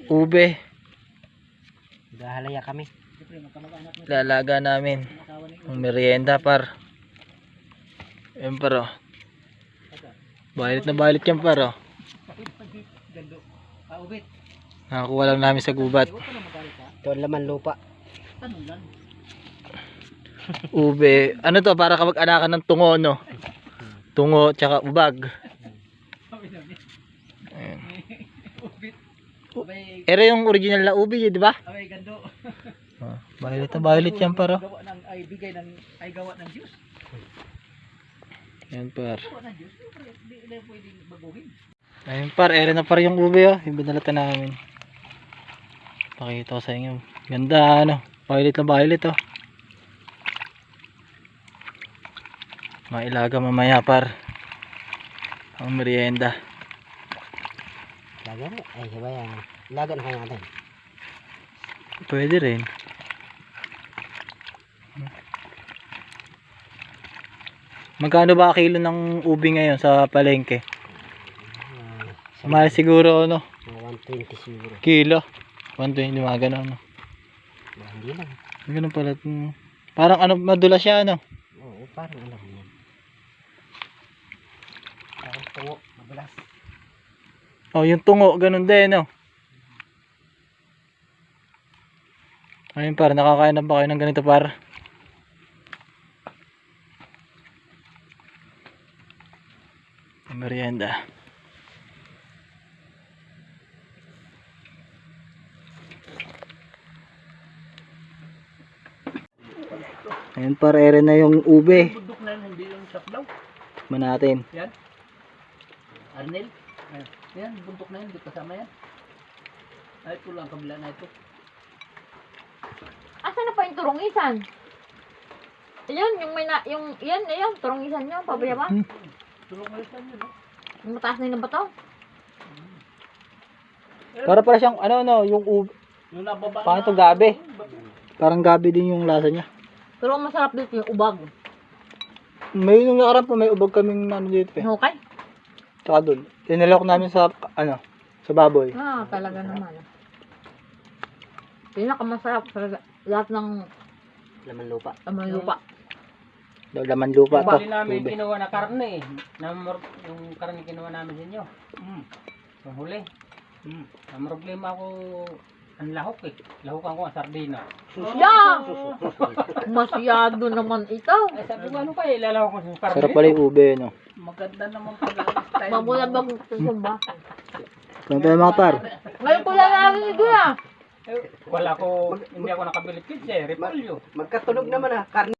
ube. Gahalaya kami. Lalaga namin. Ang merienda par. Ayan par oh. Violet na violet yan par oh. Nakakuha lang namin sa gubat. Ito ang laman lupa. Ube. Ano to? Para kamag-anakan ng tungo no? Tungo tsaka ubag. Ayan. Ere yung original na ube di ba? Violet na violet yan par oh. Gawa ng juice. Ayan par. Gawa ng juice. Hindi pwedeng baguhin. Ayun par, ere na par yung ube oh. Yung binalatan namin. Pakita ko sa inyo. Ganda ano. Violet na violet oh. Mailaga mamaya par. Ang merienda. Laga na. Ay, sabay yan. Laga na kayo natin. Pwede rin. Magkano ba kilo ng ubi ngayon sa palengke? Mahal siguro ano? 120 siguro. Kilo. 120 mga ganun. No? Hindi lang. Ganun pala. Parang ano madulas siya ano? Oo, parang alam mo yan. Parang tungo, madulas. Oh, yung tungo ganun din no. Ayun par, nakakain na ba kayo ng ganito par? Merienda. Ayun par, ere na yung ube. Bundok na yun, hindi yung saklaw. Man natin. Yan. Arnel. Yan, bundok na yun, hindi kasama yan. Ay, ito lang, kabila na ito. Asa na pa yung turongisan? Ayan, yung may na, yung, yan, ayan, turongisan nyo, pabaya ba? Tulong ulit lang yun, no? Yung mataas na yung bato. Para pala siyang ano no, yung ube. Yung nababa Paano to gabi? Parang gabi din yung lasa niya. Pero ang masarap dito yung ubag. May nung nakaraan pa may ubag kaming ano dito eh. Hukay? Tsaka doon. Tinalok namin sa ano, sa baboy. Ah, talaga naman. Pinakamasarap sa lahat ng Laman lupa. tamang lupa. Laman lupa to. Bali namin Ube. kinuha na karne eh. Yung karne kinuha namin sa inyo. Yung huli. Ang problema ko, ang lahok eh. Lahokan ko ang sardina. Yeah! Masyado naman ito. Ay sabi ko ano kaya ilalahok ko sa karne. Sarap pala yung ube no. Maganda naman pag-style. Mabulan bang susumba. Ganun tayo mga par. Ngayon ko lang namin ito ah. Wala ko, hindi ako nakabilit kids eh. Repolyo. Magkatunog naman ha. Karne.